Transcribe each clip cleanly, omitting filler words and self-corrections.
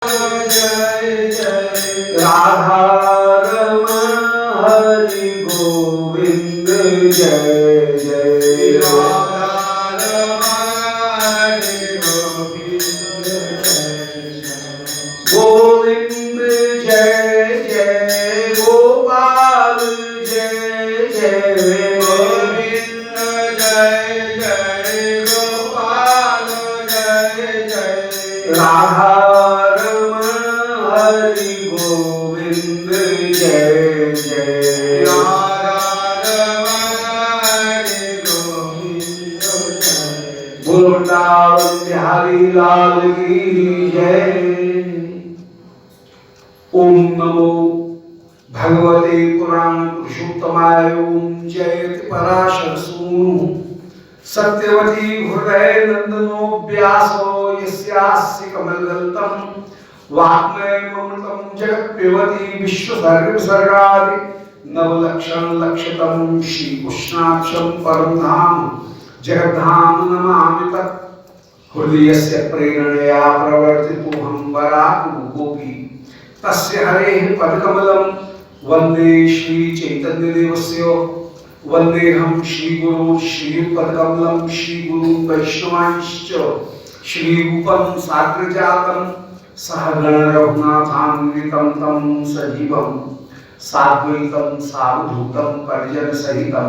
जय जय राधा रमण हरि गोविंद जय जय राधा रमण हरि गोविंद जय जय गोविंद जय जय गोपाल जय जय गोविंद जय जय गोपाल जय जय राधा बिहारी लाल की जय। ओम नमो भगवते पुराण पुरुषोत्तमाय। ओम जयति पराशर सूनु सत्यवती हृदय नंदनो व्यासो यस्यास्य कमलदलतम वाग्मय ममृतम जगत पिबती विश्वधर्म विसर्गादि नवलक्षण लक्षितम श्री कृष्णाक्षम परम धाम जगद्धाम नमामि तत् हृदयस्य प्रेरणया प्रवर्तितो हम वराकुगोपी तस्य हरेः पदकमलं वन्दे श्री चैतन्यदेवस्य वन्देहं श्रीगुरुं श्रीपदकमलं श्रीगुरुं वैष्णवांश्च श्रीरूपं साग्रजातं सहगण रघुनाथान्वितं तं सजीवं साद्वैतं सावधूतं परिजन सहितं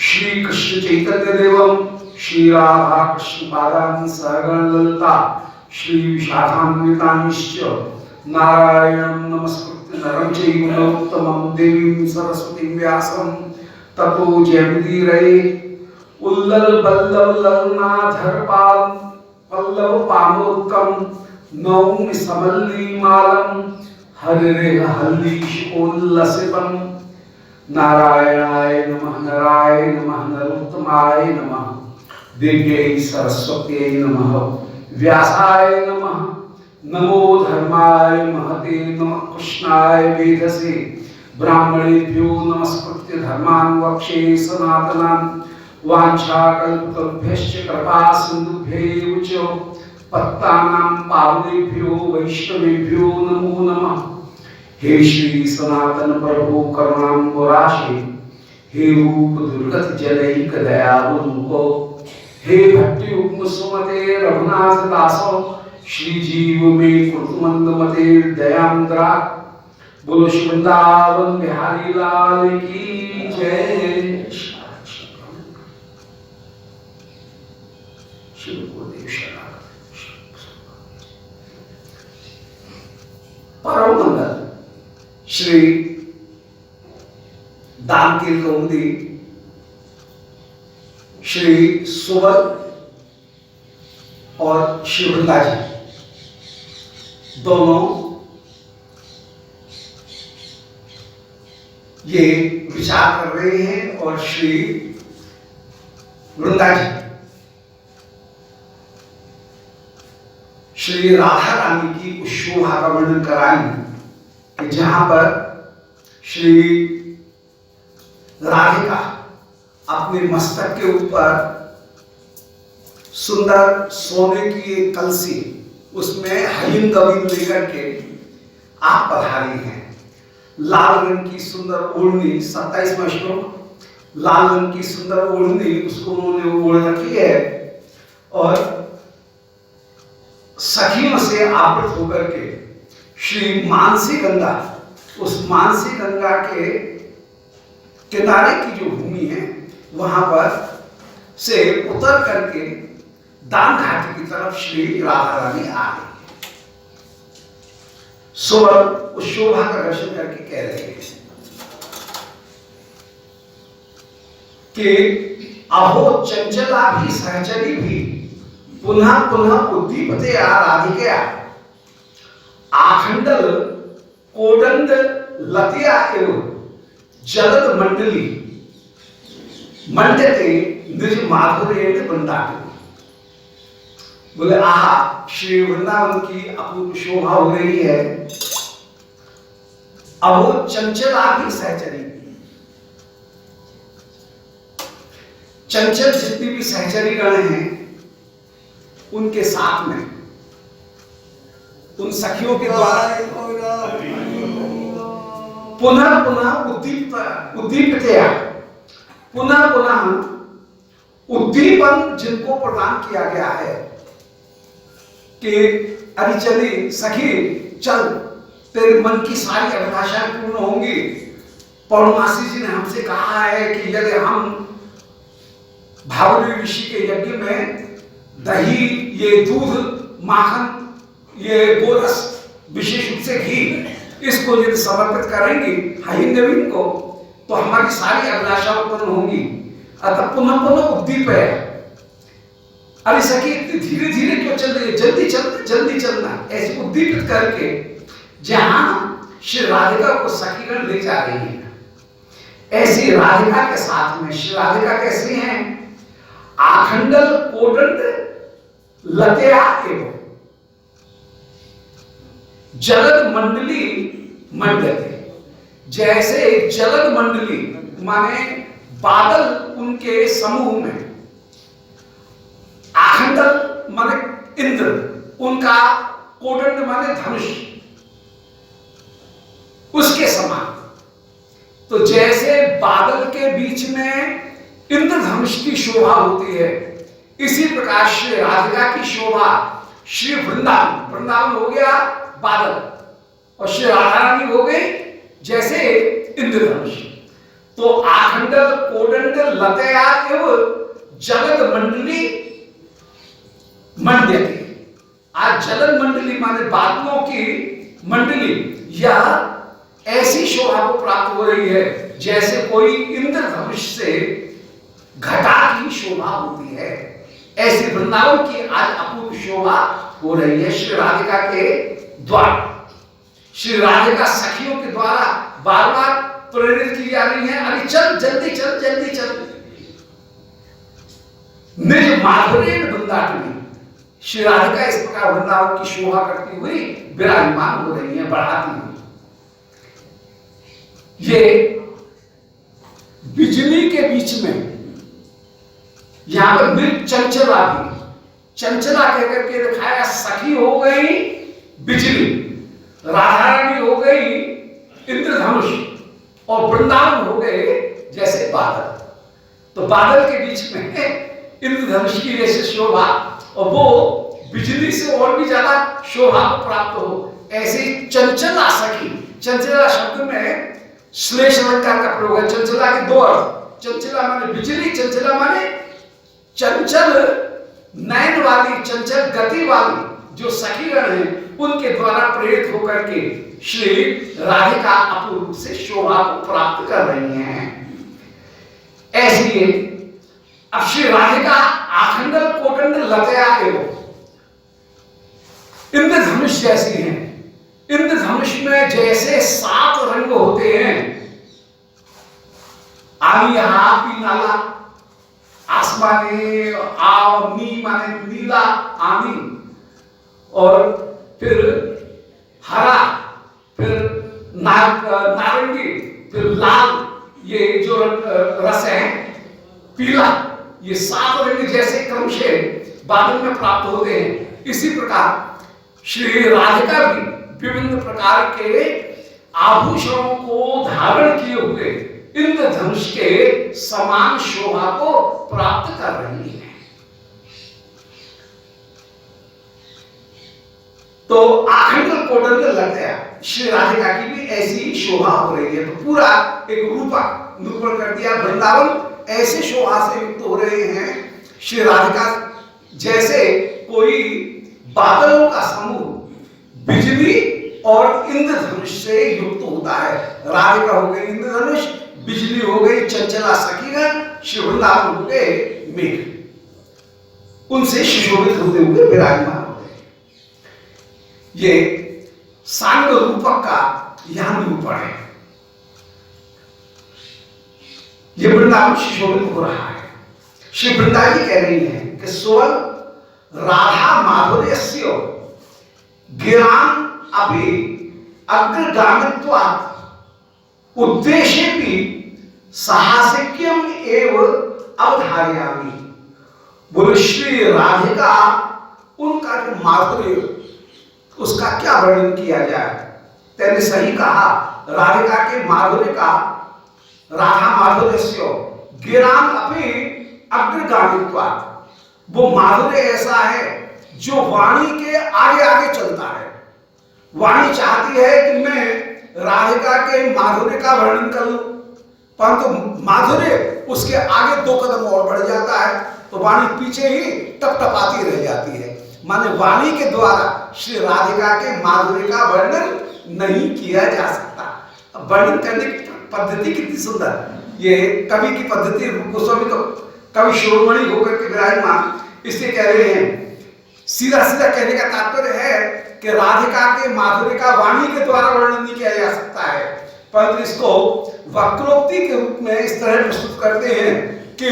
श्री कृष्ण चैतन्य देवम श्री राधा कृष्ण पादान सहगण ललिता श्री विशाखान्वितांश्च नारायणं नमस्कृत्य नरं चैव नरोत्तमं देवीं सरस्वतीं व्यासं ततो जयमुदीरये उल्लल बल्लव ललनाधर पाल पल्लव पामोदकं नौमि समल्ली मालं हरिरेह हल्लीशोल्लसितं नारायणाय नमः नरोत्तमाय नमः देव्यै सरस्वत्यै नमः व्यासाय नमः नमो धर्माय महते नमः कृष्णाय वेदसे ब्राह्मणेभ्यो नमस्कृत्य धर्मान् वक्षे सनातनान् वाञ्छाकल्पतरुभ्यश्च कृपा सिन्धुभ्यैव च पत्तानां पावनेभ्यो वैष्णवेभ्यो नमो नमः। हे श्री सनातन प्रभु करुणाम्बुराशे हे रूप दुर्गत जनैक दयालु रूपो हे भक्ति उपम सुमते रघुनाथ दासो श्री जीव में कृतमंद मते दयान्द्रा बोलो वृंदावन बिहारी लाल की जय। शिव गुरुदेव परम मंगल श्री दामकिल कौमुदी श्री सुवर और शिवृंदा जी दोनों ये विचार कर रहे हैं और श्री वृंदा जी श्री राधा रानी की उस शोभा का वर्णन कराएंगे कि जहां पर श्री राधिका अपने मस्तक के ऊपर सुंदर सोने की एक कलसी उसमें हलीम गवीन लेकर के आप पधारी हैं। लाल रंग की सुंदर ओढ़नी 27वां श्लोक लाल रंग की सुंदर ओढ़नी उसको उन्होंने ओढ़ रखी है और सखियों से आवृत होकर के श्री मानसी गंगा उस मानसी गंगा के किनारे की जो भूमि है वहां पर से उतर करके दान घाटी की तरफ श्री राधा रानी आ रही है। सुवर उस शोभा का दर्शन करके कह रहे हैं कि अहो चंचला भी सहचरी भी पुनः पुनः उद्दीपते राधिकया आखंडल कोदंड लतिया एवं जलद मंडली मंडते निज माधुर्य वृंदावन। बोले आहा श्री वृंदावन की अपूर्व शोभा हो रही है। अब वो चंचला भी सहचरी चंचल जितनी भी सहचरी गण हैं उनके साथ में उन सखियों के द्वारा पुनः पुनः उद्दीपितया, पुनः पुनः उद्दीपन जिनको प्रदान किया गया है कि अरे चली सखी चल, तेरे मन की सारी अभिलाषाएं पूर्ण होंगी। पौर्णमासी जी ने हमसे कहा है कि यदि हम भावरी ऋषि के यज्ञ में दही, ये दूध, माखन, ये गोरस, विशेष रूप से घी, इसको यदि समर्पित करेंगी हरिंद्रवीन को, तो हमारी सारी अभिलाषा उत्पन्न होंगी। अतः पुनः पुनः उद्दीप है। अरे सखी इतनी धीरे धीरे क्यों चल रही है, जल्दी चलना, ऐसे उद्दीपित करके जहां श्री राधिका को सखीगण ले जा रही है, ऐसी राधिका के साथ में श्री राधिका कैसी हैं? आखंडल कोदंड लतया एवं जलद मंडली मंडते, जैसे जलद मंडली माने बादल उनके समूह में, आखंडल माने इंद्र, उनका कोदंड माने धनुष, उसके समान। तो जैसे बादल के बीच में इंद्रधनुष की शोभा होती है, इसी प्रकार श्री राधिका की शोभा, श्री वृंदावन, वृंदावन हो गया बादल और श्री राधा रानी हो गई जैसे इंद्रधनुष। तो आखंडल कोदंड लतया एवं जलद मंडली मंडयति। आज जलद मंडली माने बादलों की मंडली, यह ऐसी शोभा को प्राप्त हो रही है जैसे कोई इंद्रधनुष से घटा की शोभा होती है। ऐसी वृंदावन की आज अपूर्व शोभा हो रही है श्री राधिका के द्वारा। श्री राधिका सखियों के द्वारा बार बार प्रेरित की जा रही है, अरे चल जल्दी चल। निज माधुर्य वृंदावनी, श्री राधिका इस प्रकार वृंदावन की शोभा करती हुई विराजमान हो रही है, बढ़ाती हुई। ये बिजली के बीच में यहां पर मृग चंचला भी, चंचला कहकर के दिखाया, सखी हो गई बिजली, राधा रानी हो गई इंद्रधनुष और वृंदावन हो गए जैसे बादल। तो बादल के बीच में इंद्रधनुष की जैसे शोभा, और वो बिजली से और भी ज्यादा शोभा को प्राप्त हो, ऐसे चंचला सखी। चंचला शब्द में श्लेष अलंकार का प्रयोग है। चंचला के दो अर्थ, चंचला माने बिजली, चंचला माने चंचल नयन वाली, चंचल गति वाली जो सखीगण है, उनके द्वारा प्रेरित होकर के श्री राधिका अपूर्व से शोभा को प्राप्त कर रही हैं। ऐसी अब श्री राधिका आखंडल कोदंड लतया एवं इंद्रधनुष जैसी हैं। इंद्रधनुष में जैसे 7 रंग होते हैं, आमी यहाँ पीनाला, आसमानी नी माने नीला आमी, और फिर हरा, फिर नारंगी, फिर लाल, ये जो रस है पीला, ये 7 रंग जैसे क्रमशः बादल में प्राप्त होते हैं। इसी प्रकार श्री राधिका भी विभिन्न प्रकार के आभूषणों को धारण किए हुए इंद्रधनुष के समान शोभा को प्राप्त कर रही है। तो आखंडल कोदंड लतया, श्री राधिका की भी ऐसी शोभा हो रही है। तो पूरा एक रूपक निरूपण कर दिया। वृंदावन ऐसे शोभा से युक्त हो रहे हैं श्री राधिका, जैसे कोई बादलों का समूह बिजली और इंद्रधनुष से युक्त होता है। राधिका हो गई इंद्रधनुष, बिजली हो गई चंचला सखीगण, श्री वृंदावन हो गए मेघ, उनसे सुशोभित होते हुए विराजमान हो गए। ये सांग रूपक का यहां निरूपण है। ये वृंदावन सुशोभित हो रहा है। श्री वृंदा जी कह रही है कि सोल राधा माधुर्यस्य गिराम अभी अग्रगामित्वात् उद्देश्य भी साहसिक्यम एवं अवधारयामि। बोले श्री राधिका, उनका जो माधुर्य, उसका क्या वर्णन किया जाए। तेने सही कहा, राधिका के माधुर्य का, राधा माधुर्य गिराम अपनी अग्रगामित्वात्, वो माधुर्य ऐसा है जो वाणी के आगे आगे चलता है। वाणी चाहती है कि मैं राधिका के माधुर्य का वर्णन करूं, परंतु माधुर्य उसके आगे 2 कदम और बढ़ जाता है, तो वाणी पीछे ही टपटपाती रह जाती है। माने वाणी के द्वारा श्री राधिका के माधुर्य का वर्णन नहीं किया जा सकता। वर्णन करने की पद्धति कितनी सुंदर, ये कवि की पद्धति। गोस्वामी तो कवि शिरोमणि होकर के विराजमान, इसलिए कह रहे हैं, सीधा सीधा कहने का तात्पर्य है कि राधिका के माधुर्य का वाणी के द्वारा वर्णन नहीं किया जा सकता है, परंतु इसको वक्रोक्ति के रूप में इस तरह प्रस्तुत करते हैं कि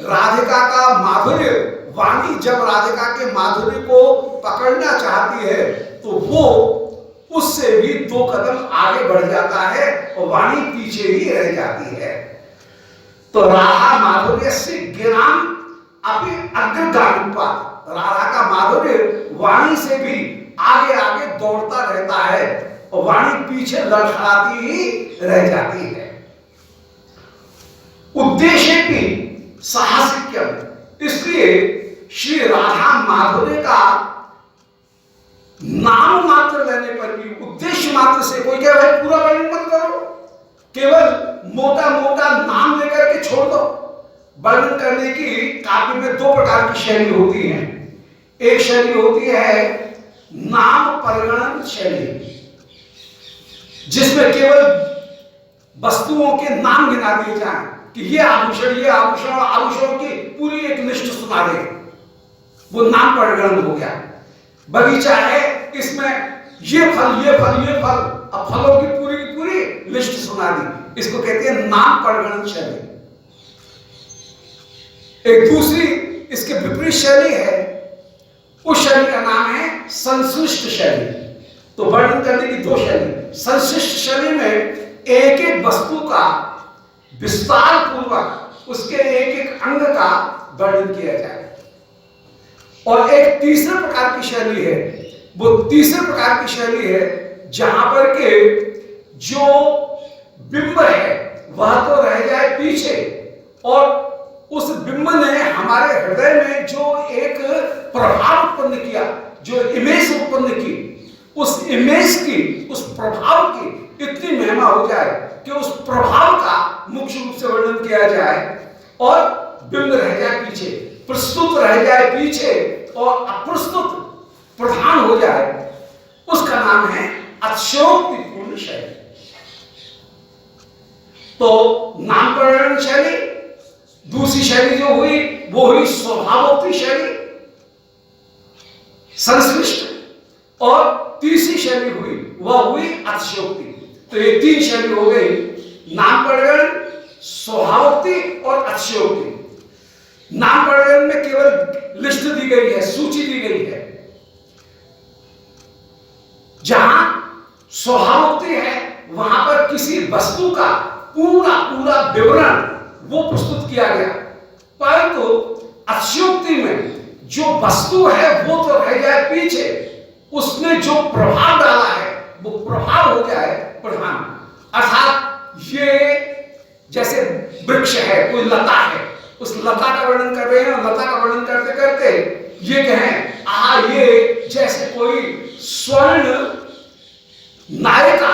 राधिका का माधुर्य, वाणी जब राधिका के माधुर्य को पकड़ना चाहती है तो वो उससे भी 2 कदम आगे बढ़ जाता है और वाणी पीछे ही रह जाती है। तो राधा माधुर्य से गिराम अपनी अग्रगामित्वात्, राधा का माधुर्य वाणी से भी आगे आगे दौड़ता रहता है और वाणी पीछे लड़खड़ाती ही रह जाती है। उद्देश्य की साहसिक्यम, इसलिए श्री राधा माधुर्य का नाम मात्र लेने पर भी, उद्देश्य मात्र से, कोई कहे भाई पूरा वर्णन मत करो, केवल मोटा मोटा नाम लेकर के छोड़ दो। वर्णन करने की काव्य में 2 प्रकार की शैली होती है। एक शैली होती है नाम परिगणन शैली, जिसमें केवल वस्तुओं के नाम गिना दिए जाएं कि ये आभूषण, ये आभूषण, आभूषणों की पूरी एक लिस्ट सुना दे, वो नाम परिगणन हो गया। बगीचा है, इसमें ये फल, ये फल, ये फल, अब फलों की पूरी लिस्ट सुना दी, इसको कहते हैं नाम परिगणन शैली। एक दूसरी इसके विपरीत शैली है, उस शैली का नाम है संश्लिष्ट शैली। तो वर्णन करने की 2 शैली। संश्लिष्ट शैली में एक एक वस्तु का विस्तार पूर्वक उसके एक एक अंग का वर्णन किया जाए। और एक तीसरे प्रकार की शैली है, वो तीसरे प्रकार की शैली है जहां पर के जो बिंब है वह तो रह जाए पीछे, और उस बिंब ने हमारे हृदय में जो एक प्रभाव उत्पन्न किया, जो इमेज उत्पन्न की, उस इमेज की, उस प्रभाव की इतनी महिमा हो जाए कि उस प्रभाव का मुख्य रूप से वर्णन किया जाए और बिंब रह जाए पीछे, प्रस्तुत रह जाए पीछे और अप्रस्तुत प्रधान हो जाए, उसका नाम है अतिशयोक्तिपूर्ण शैली। तो नामकरण शैली, दूसरी शैली जो हुई वो हुई स्वभावोक्ति शैली, संश्लिष्ट, और तीसरी शैली हुई वह हुई अतिशयोक्ति। तो ये 3 शैली हो गई, नामकरण, स्वभावोक्ति और अतिशयोक्ति। नामकरण में केवल लिस्ट दी गई है, सूची दी गई है, जहां स्वभावोक्ति है वहां पर किसी वस्तु का पूरा विवरण वो प्रस्तुत किया गया, परंतु अतिशयोक्ति में जो वस्तु है वो तो रह जाए पीछे, उसने जो प्रभाव डाला है वो प्रभाव हो जाए प्रधान। अर्थात ये जैसे वृक्ष है, कोई लता है, उस लता का वर्णन कर रहे हैं, और लता का वर्णन करते करते ये कहें आ ये जैसे कोई स्वर्ण नायिका,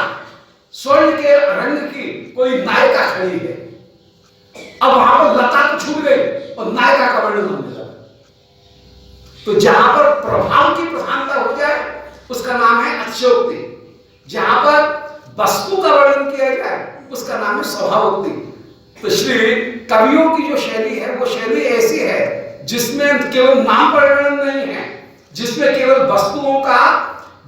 स्वर्ण के रंग की कोई नायिका खड़ी है। अब वहां पर लता तो छूट गई और नायिका का वर्णन होने लगा। तो जहां पर प्रभाव की प्रधानता हो जाए उसका नाम है अतिशयोक्ति, जहां पर वस्तु का वर्णन किया जाए उसका नाम है स्वभावोक्ति। तो श्री कवियों की जो शैली है वो शैली ऐसी है जिसमें केवल नाम परिगणन नहीं है, जिसमें केवल वस्तुओं का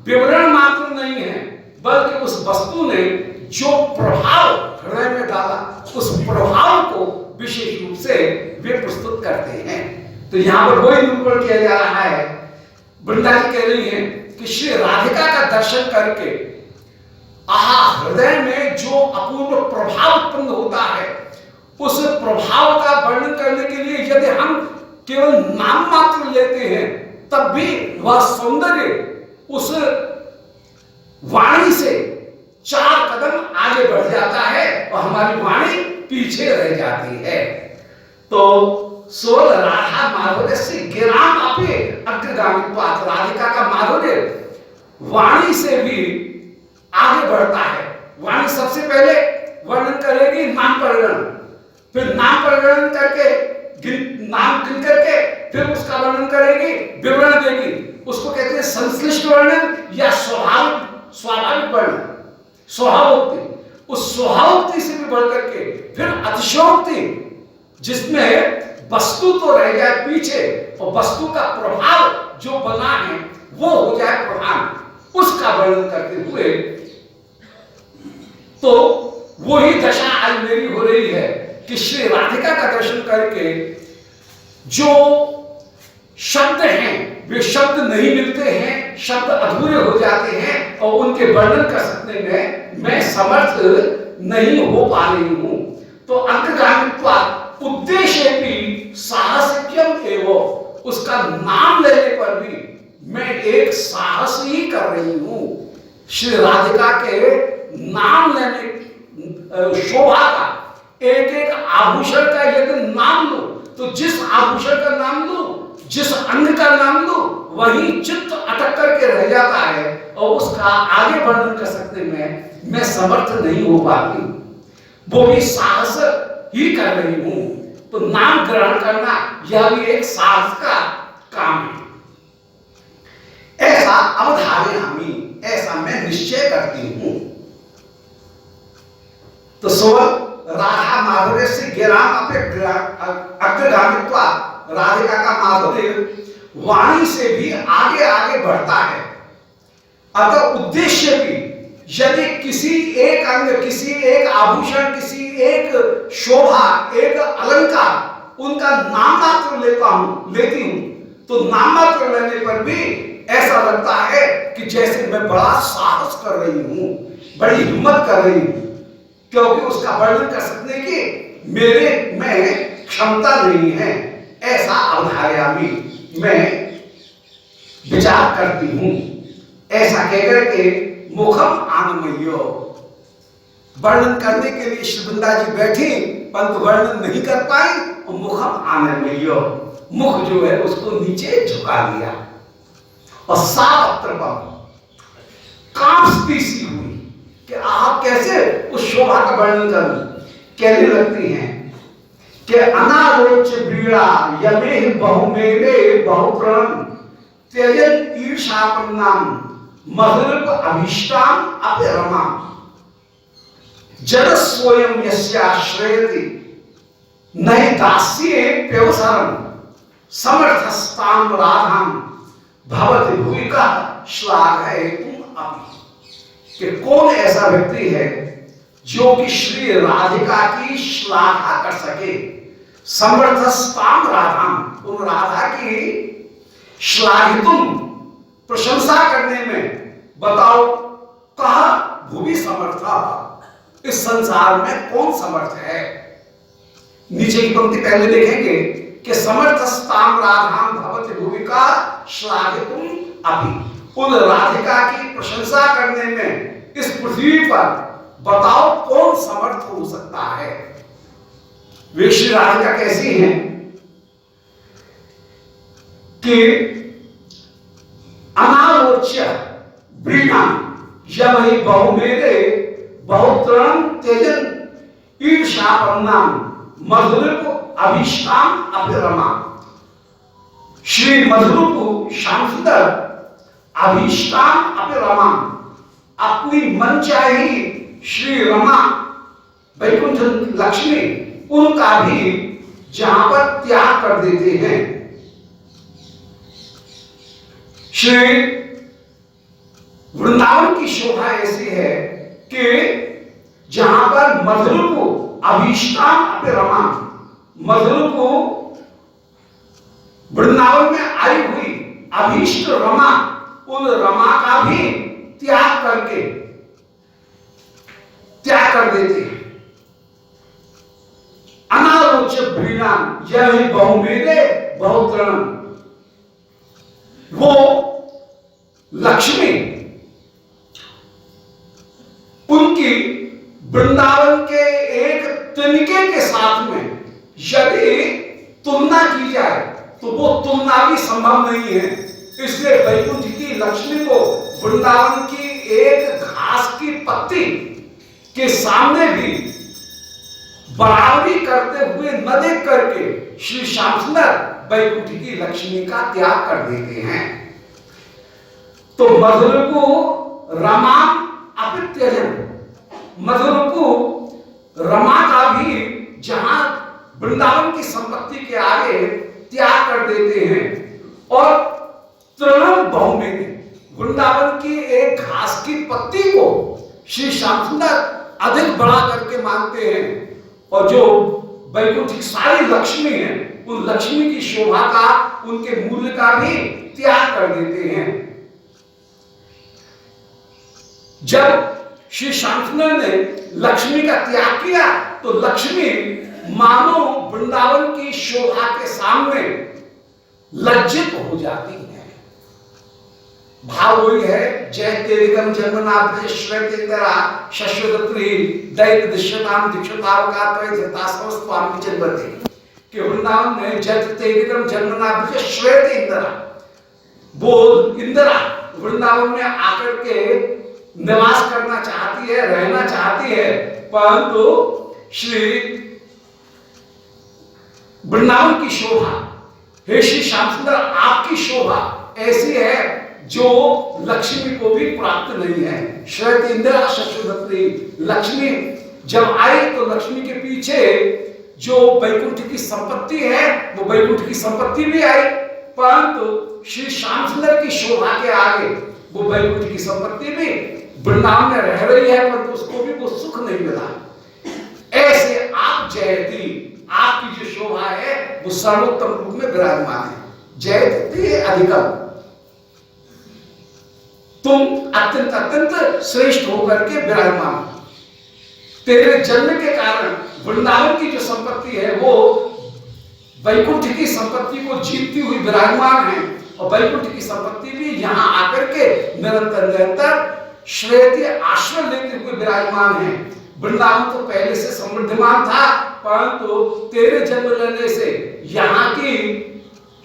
विवरण मात्र नहीं है, बल्कि उस वस्तु ने जो प्रभाव हृदय में डाला उस प्रभाव को विशेष रूप से वे प्रस्तुत करते हैं। तो यहाँ पर वही निरूपण किया जा रहा है। वृंदा जी कह रही हैं कि श्री राधिका का दर्शन करके आहा हृदय में जो अपूर्व प्रभाव उत्पन्न होता है, उस प्रभाव का वर्णन करने के लिए यदि हम केवल नाम मात्र लेते हैं तब भी वह सौंदर्य उस वाणी से 4 कदम आगे बढ़ जाता है और हमारी वाणी पीछे रह जाती है। तो सोल राधा माधुर्य से गिराम अपे अग्रगामित्वात्, राधिका का माधुर्य वाणी से भी आगे बढ़ता है। वाणी सबसे पहले वर्णन करेगी नाम परिगण, फिर नाम परिगण करके नाम गिन करके फिर उसका वर्णन करेगी, विवरण देगी। उसको कहते हैं संश्लिष्ट वर्णन या स्वाभाविक वर्णन, स्वभावोक्ति। उस स्वभावोक्ति से भी बढ़ करके फिर अतिशयोक्ति, जिसमें वस्तु तो रह जाए पीछे और वस्तु का प्रभाव जो बना है वो हो जाए प्रधान, उसका वर्णन करते हुए तो वही दशा आज मेरी हो रही है कि श्री राधिका का दर्शन करके जो शब्द हैं वे शब्द नहीं मिलते हैं, शब्द अधूरे हो जाते हैं और उनके वर्णन कर सकने में मैं समर्थ नहीं हो पा रही हूं। तो अंतर्गामित्वात् उद्देश्य भी साहसिक्यम एवं, उसका नाम लेने पर भी मैं एक साहस ही कर रही हूं। श्री राधिका के नाम लेने शोभा का एक एक आभूषण का यदि नाम लो तो जिस आभूषण का नाम लो, जिस अंग का नाम लो, वही चित्त अटक करके रह जाता है और उसका आगे वर्णन कर सकने में मैं समर्थ नहीं हो पाती, वो भी साहस ही कर रही हूं। तो नाम ग्रहण करना यह भी एक साहस का काम है। ऐसा अवधारयामि, ऐसा मैं निश्चय करती हूं। तो सोल राधा माधुर्य से गिराम अपे अग्रगामित्वात्, राधिका का माधुर्य वाणी से भी आगे आगे बढ़ता है। अतः उद्देश्य भी यदि किसी एक अंग, किसी एक आभूषण, किसी एक शोभा, एक अलंकार, उनका नाम मात्र लेती हूं तो नाम मात्र लेने पर भी ऐसा लगता है कि जैसे मैं बड़ा साहस कर रही हूं, बड़ी हिम्मत कर रही हूं, क्योंकि उसका वर्णन कर सकने की मेरे में क्षमता नहीं है। ऐसा अवधारयामि, मैं विचार करती हूं। ऐसा कहकर के मुखम आनमयो, वर्णन करने के लिए श्री वृंदा जी बैठी परंतु वर्णन नहीं कर पाई और मुखम आनमयो, मुख जो है उसको नीचे झुका दिया और सावत्रपम, कांपती सी हुई कि आप कैसे उस शोभा का वर्णन करूं। कहने लगती हैं कि अनालोच्य बीड़ा यमे बहुमेले बहुप्रणम त्यजन ईर्षापन्नाम मधुरप अभीष्टाम अपरमा जड़ स्वयं यस्याश्रयति नये दास्ये प्यवसरम समर्थस्ताम राधाम भवति भूमिका श्लाघयितुम अपि। कि कौन ऐसा व्यक्ति है जो कि श्री राधिका की श्लाघा कर सके। समर्थस्ताम राधाम, उन राधा की श्लाघितुम, प्रशंसा करने में बताओ कहा भूमि समर्था, इस संसार में कौन समर्थ है। नीचे की पंक्ति पहले देखेंगे कि समर्थस्ताम राधाम भवति भूमिका श्लाघितुम अपि, उन राधिका की प्रशंसा करने में इस पृथ्वी पर बताओ कौन समर्थ हो सकता है। वे श्री राधिका कैसी हैं कि अनालोच्य ब्रीणा यमहि बहुमेले बहुतरण त्यजन ईर्षापन्नाम मधुरप अभीष्टाम अभिरमा। श्री मधुरप श्याम सुंदर अभीष्टाम अभिरमा, अपनी मनचाही श्री रमा वैकुंठ लक्ष्मी उनका भी जहां पर त्याग कर देते हैं। श्री वृंदावन की शोभा ऐसी है कि जहां पर मधुर को अभीष्टाम अपरमा, मधुर को वृंदावन में आई हुई अभीष्ट रमा, उन रमा का भी त्याग कर देते हैं। अनालोच्य ब्रीणा यह बहुमेले बहुतरण, वो लक्ष्मी उनकी वृंदावन के एक तिनके के साथ में यदि तुलना की जाए तो वो तुलना भी संभव नहीं है। इसलिए वैकुंठ की लक्ष्मी को वृंदावन की एक घास की पत्ती के सामने भी बराबरी करते हुए न देख करके श्री श्याम सुंदर वैकुंठ की लक्ष्मी का त्याग कर देते हैं। तो मधुर को रमाम अपित्यजन, मधुर को रमा का भी जहां वृंदावन की संपत्ति के आगे त्याग कर देते हैं और तृण बहुमे वृंदावन की एक घास की पत्ती को श्री श्याम सुंदर अधिक बड़ा करके मानते हैं और जो वैकुंठ की सारी लक्ष्मी है उन लक्ष्मी की शोभा का, उनके मूल्य का भी त्याग कर देते हैं। जब श्री श्याम सुंदर ने लक्ष्मी का त्याग किया तो लक्ष्मी मानो वृंदावन की शोभा के सामने लज्जित हो जाती है। भाव वही है, जय तेरिकम जन्मनाथ श्वेतेंद्रा शश्वदत्री दैत दृश्यताम दीक्षतावका समस्ताम विचलते कि वृंदावन में जय तेरिकम जन्मनाथ श्वेतेंद्रा बोल इंदिरा वृंदावन में आकर के निवास करना चाहती है, रहना चाहती है, परंतु श्री वृंदावन की शोभा, हे श्री श्याम सुंदर आपकी शोभा ऐसी है जो लक्ष्मी को भी प्राप्त नहीं है। श्वेत इंदिरा शश्वदत्री लक्ष्मी जब आई तो लक्ष्मी के पीछे जो वैकुंठ की संपत्ति है वो वैकुंठ की संपत्ति भी आई, परंतु श्री श्याम सुंदर की शोभा के आगे वो वैकुंठ की संपत्ति भी वृंदावन में रह रही है परंतु उसको भी वो सुख नहीं मिला। ऐसे आप जयती, आपकी जो शोभा है वो सर्वोत्तम रूप में विराजमान है। जयती अधिकम, तुम अत्यंत अत्यंत श्रेष्ठ होकर के विराजमान, तेरे जन्म के कारण वृंदावन की जो संपत्ति है वो वैकुंठ की संपत्ति को जीतती हुई विराजमान है और वैकुंठ की संपत्ति भी यहाँ आकर के निरंतर निरंतर श्रेय आश्रय लेते हुए विराजमान है। वृंदावन तो पहले से समृद्धमान था परंतु तेरे जन्म लेने से यहाँ की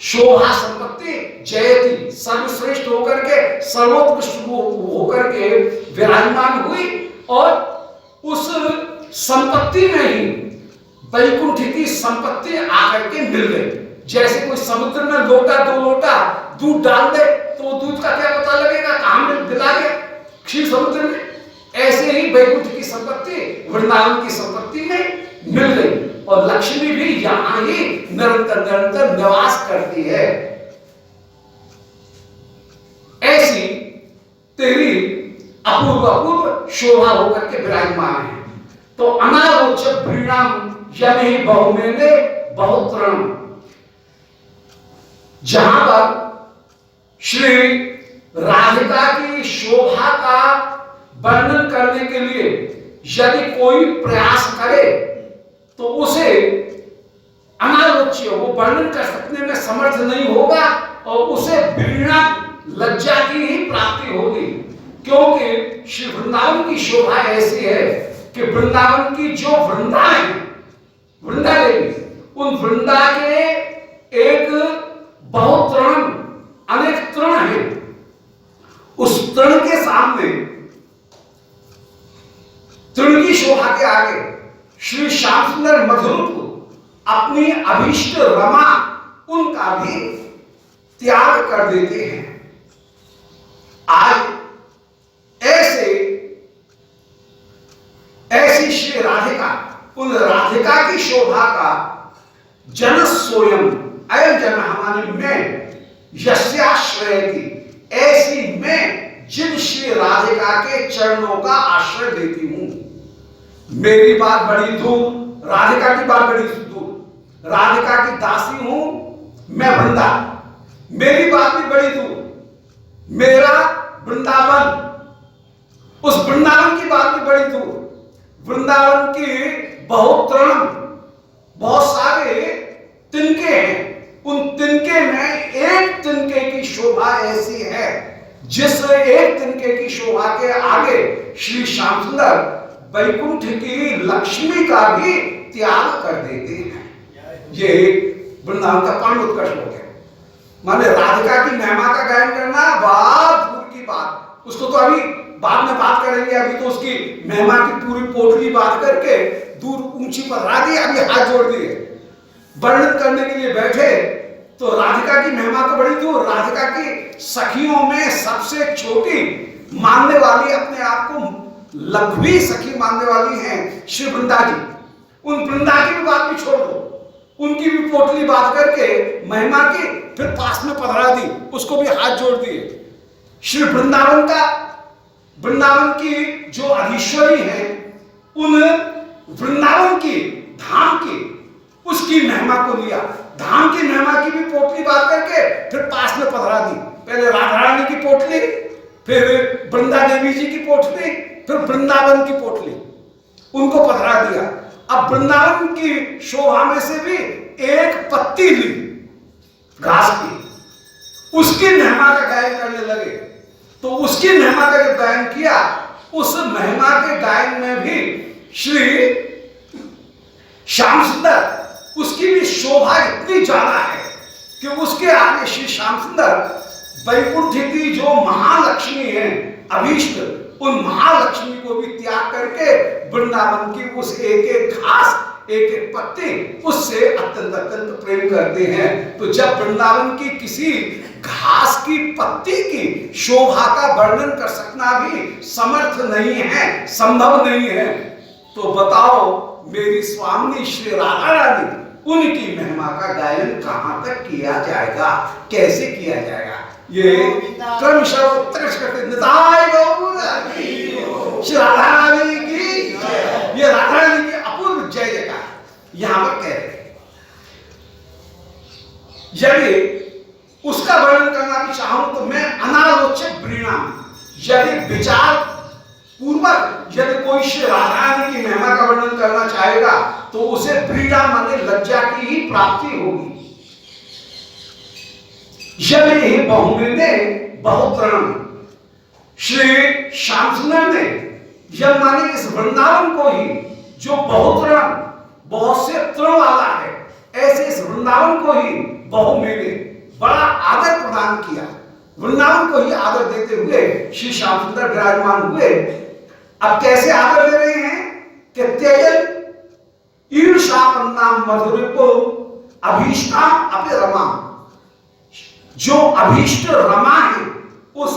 शोभा संपत्ति जयती सर्वश्रेष्ठ होकर के सर्वोत्कृष्ट होकर के विराजमान हुई और उस संपत्ति में ही वैकुंठ की संपत्ति आकर के मिल गई। जैसे कोई समुद्र में लोटा दो लोटा दूध डाल दे तो दूध का क्या पता लगेगा, कहां में दिला गया क्षीर समुद्र में, ऐसे ही वैकुंठ की संपत्ति वृंदावन की संपत्ति में मिल गई और लक्ष्मी भी यहां ही निरंतर निरंतर निवास करती है। ऐसी तेरी अपूर्व अपूर्व शोभा होकर के विराजमान है। तो अनारोच प्रीणाम यमि बहुमेले बहुतरण, जहां पर श्री राधिका की शोभा का वर्णन करने के लिए यदि कोई प्रयास करे तो उसे अनालोच्य वो वर्णन कर सकने में समर्थ नहीं होगा और उसे बीणा लज्जा की ही प्राप्ति होगी, क्योंकि श्री वृंदावन की शोभा ऐसी है कि वृंदावन की जो वृंदा है, वृंदा देवी, उन वृंदा के एक बहुत तृण, अनेक तृण है, उस तृण के सामने, तृण की शोभा के आगे श्री श्याम सुंदर मधुरूप अपनी अभीष्ट रमा उनका भी त्याग कर देते हैं। आज ऐसी श्री राधिका, उन राधिका की शोभा का जन स्वयं अयम जन हमारे में यस्याश्रय की, ऐसी मैं जिन श्री राधिका के चरणों का आश्रय देती हूं। मेरी बात बड़ी दूर, राधिका की बात बड़ी दूर, राधिका की दासी हूं मैं वृंदा, मेरी बात भी बड़ी दूर, मेरा वृंदावन, उस वृंदावन की बात भी बड़ी दूर। वृंदावन की बहुत तृण, बहुत सारे तिनके हैं, उन तिनके में एक तिनके की शोभा ऐसी है जिस एक तिनके की शोभा के आगे श्री श्याम सुंदर वैकुंठ की लक्ष्मी का भी त्याग कर देते हैं। ये वृंदावन का परम उत्कर्ष हो गया। माने राधिका की महिमा का गायन करना बहुत दूर की बात, उसको तो अभी बाद में बात करेंगे। अभी तो उसकी महिमा की पूरी पोटली बात करके दूर ऊंची पर राधी अभी हाथ जोड़ दिए, वर्णन करने के लिए बैठे तो राधिका की महिमा तो बड़ी दूर। राधिका की सखियों में सबसे छोटी मानने वाली, अपने आप को लघवी सखी मानने वाली हैं श्री वृंदा जी। उन वृंदा की भी बात भी छोड़ दो, उनकी भी पोटली बात करके महिमा की फिर पास में पधरा दी, उसको भी हाथ जोड़ दिए। श्री वृंदावन का, वृंदावन की जो अधीश्वरी है, उन वृंदावन की धाम की उसकी महिमा को लिया, धाम की महिमा की भी पोटली बात करके फिर पास में पधरा दी। पहले राधा रानी की पोटली, फिर वृंदा देवी जी की पोटली, फिर वृंदावन की पोटली, उनको पधरा दिया। अब वृंदावन की शोभा में से भी एक पत्ती ली घास की, उसकी महिमा का गायन करने लगे। तो उसकी महिमा का जब गायन किया, उस महिमा के गायन में भी श्री श्याम सुंदर, उसकी भी शोभा इतनी ज्यादा है कि उसके आगे श्री श्याम सुंदर वैकुंठ की जो महालक्ष्मी है अभीष्ट, उन महालक्ष्मी को भी त्याग करके वृंदावन की उस एक एक घास, एक एक पत्ते, उससे अत्यंत अत्यंत प्रेम करते हैं। तो जब वृंदावन की किसी घास की पत्ती की शोभा का वर्णन कर सकना भी समर्थ नहीं है, संभव नहीं है, तो बताओ मेरी स्वामी श्री राधा रानी, उनकी महिमा का गायन कहां तक किया जाएगा, कैसे किया जाएगा? ये क्रमशः उत्कर्ष करते निताय गौर श्री राधा रानी की, ये राधा रानी की अपूर्व जय जयकार यहां पर कह रहे हैं। यदि उसका वर्णन करना भी चाहूं तो मैं अनालोचित वृणाम, यदि विचार पूर्वक यदि कोई श्री राधा रानी की महिमा का वर्णन करना चाहेगा तो उसे वृणा माने लज्जा की ही प्राप्ति होगी। यदि बहुमिने बहुतरण, श्री श्याम सुंदर ने यह माने इस वृंदावन को ही जो बहुतरण, बहुत से तृण वाला है, ऐसे इस वृंदावन को ही बहुमिने बड़ा आदर प्रदान किया। वृंदावन को ही आदर देते हुए श्री श्याम सुंदर विराजमान हुए। अब कैसे आदर दे रहे हैं कि त्यजन ईर्षापन्ना मधुरिपो अभीष्टाम अपि रमा, जो अभीष्ट रमा है उस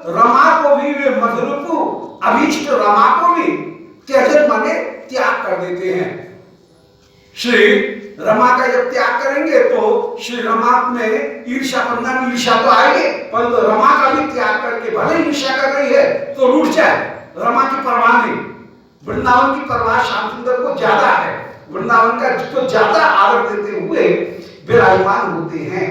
रमा को भी वे मधुरिपु, अभीष्ट रमा को भी त्यजन माने त्याग कर देते हैं। श्री रमा का जब त्याग करेंगे तो श्री रमा में ईर्षापन्ना में ईर्षा तो आएगी, परंतु रमा का भी त्याग करके, भले ईर्षा कर रही है तो रूठ जाए, रमा की परवाह नहीं। वृंदावन की परवाह श्याम सुंदर को ज्यादा है, वृंदावन का जिसको ज्यादा आदर देते हुए विराजमान होते हैं।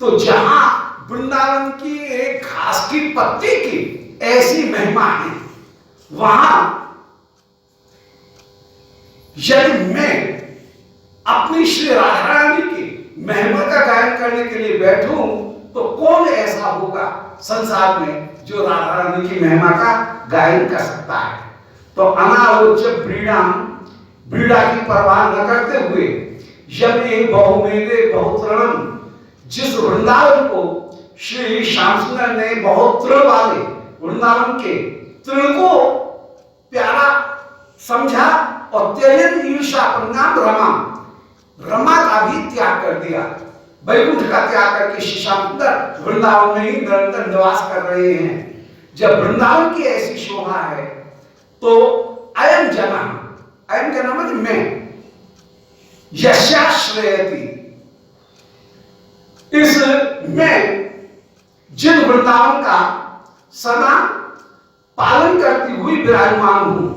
तो जहां वृंदावन की एक घास की पत्ती की ऐसी महिमा है, वहां यदि मैं अपनी श्री राधा रानी की महिमा का गायन करने के लिए बैठूं तो कौन ऐसा होगा संसार में जो राधा रानी की महिमा का गायन कर सकता है? तो अनालोच्य वृणाम, वृणा की परवाह न करते हुए यदि बहुमेले बहुतरणम, जिस वृंदावन को श्री श्याम सुंदर ने बहुत तृण वाले वृंदावन के तृण को प्यारा समझा और त्यजन ईर्षापन्ना रमा, रमा का भी त्याग कर दिया, वैकुंठ का त्याग करके श्री श्याम सुंदर वृंदावन में ही निरंतर निवास कर रहे हैं। जब वृंदावन की ऐसी शोभा है तो अयम जना, अयम जना मतलब मैं, यशाश्रयति, इस मैं जिन वृंदावन का सदा पालन करती हुई विराजमान हूं,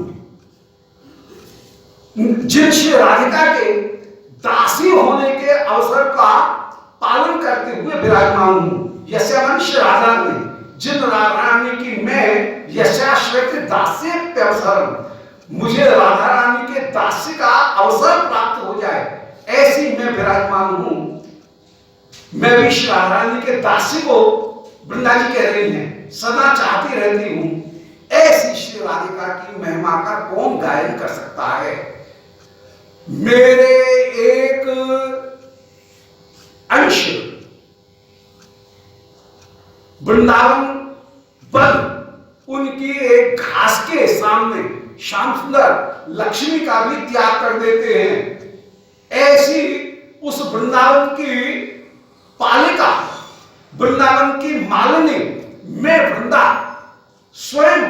जिन श्री राधिका के दासी होने के अवसर का पालन करते हुए विराजमान हूं। यशा मनुष्य राधा ने, जिन राधा रानी की मैं यशाश्रय दास्य अवसर, मुझे राधा रानी के दास्य का अवसर प्राप्त हो जाए, ऐसी मैं विराजमान हूं। मैं भी श्री राधा रानी के दास्य को वृंदा जी कह रही हैं, सदा चाहती रहती हूं ऐसी श्री राधिका की महिमा का कौन गायन कर सकता है। मेरे एक अंश वृंदावन वन उनकी एक घास के सामने श्याम सुंदर लक्ष्मी का भी त्याग कर देते हैं। ऐसी उस वृंदावन की पालिका, वृंदावन की मालिनी, मैं वृंदा स्वयं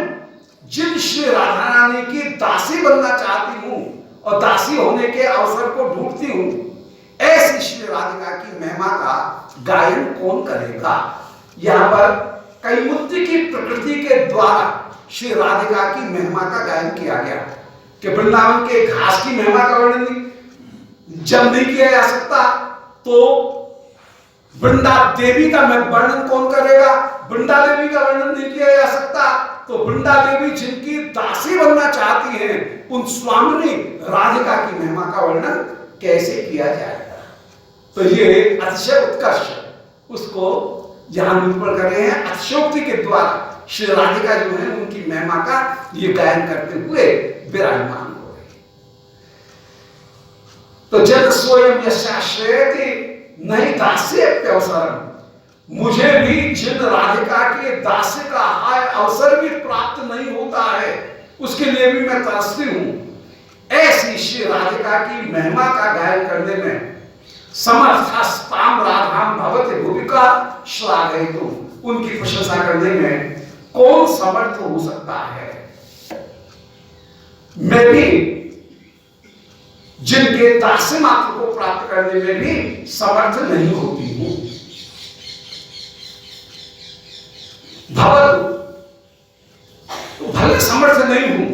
जिन श्री राधा रानी की दासी बनना चाहती हूं और दासी होने के अवसर को ढूंढती हूं, ऐसी श्री राधिका की महिमा का गायन कौन करेगा। यहां पर कैमुक्ति की प्रकृति के द्वारा श्री राधिका की महिमा का गायन किया गया कि वृंदावन के घास की महिमा का वर्णन जब नहीं किया जा सकता तो वृंदा देवी का वर्णन कौन करेगा। वृंदा देवी का वर्णन नहीं किया जा सकता तो वृंदा देवी जिनकी दासी बनना चाहती हैं, उन स्वामिनी राधिका की महिमा का वर्णन कैसे किया जाएगा। तो ये अतिशय उत्कर्ष उसको यहां निरूपण कर रहे हैं। अतिशयोक्ति के द्वारा श्री राधिका जो है उनकी महिमा का ये गायन करते हुए विराजमान हो रहे। तो जन स्वयं यशाश्रयति नहीं दास्य अवसरम, मुझे भी जिन राधिका के दास्य का हाय अवसर भी प्राप्त नहीं होता है, उसके लिए भी मैं तरसती हूं। ऐसी श्री राधिका की महिमा का गायन करने में समर्थस्ताम राधाम भवते भूमिका श्लाघयतु, उनकी प्रशंसा करने में कौन समर्थ हो सकता है। मैं भी जिनके दास्य मात्र को प्राप्त करने में भी समर्थ नहीं होती हूं। भवतु, तो भले समर्थ नहीं हूं,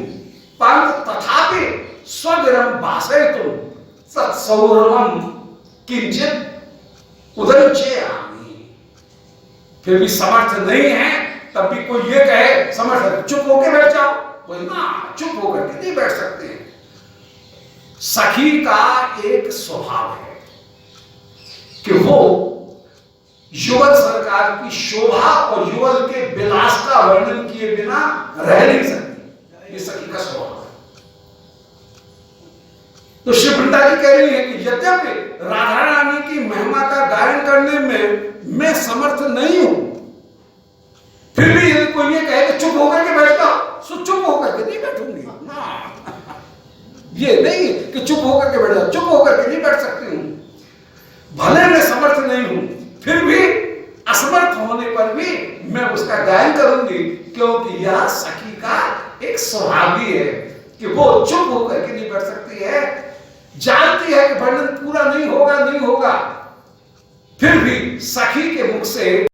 परंतु तथापि स्वगरम भाषयतु सत्सौरवम किंचित उदंचयामि, फिर भी समर्थ नहीं है तब भी कोई ये कहे समर्थ चुप होकर बैठ जाओ, कोई ना चुप होकर के नहीं बैठ सकते। सखी का एक स्वभाव है कि वो युवल सरकार की शोभा और युवल के विलास का वर्णन किए बिना रह नहीं सकती, ये सखी का स्वभाव है। तो श्री वृंदा जी कह रही है कि यद्यपि राधा रानी की महिमा का गायन करने में मैं समर्थ नहीं हूं, फिर भी यदि कोई ये कहे कि चुप होकर के बैठता, सो चुप होकर के नहीं बैठूंगी। ये नहीं कि चुप होकर के बैठ जाओ, चुप होकर के नहीं बैठ सकती हूं। भले मैं समर्थ नहीं हूं, फिर भी असमर्थ होने पर भी मैं उसका गायन करूंगी, क्योंकि यह सखी का एक स्वभाव ही है कि वो चुप होकर के नहीं बैठ सकती है। जानती है कि वर्णन पूरा नहीं होगा, फिर भी सखी के मुख से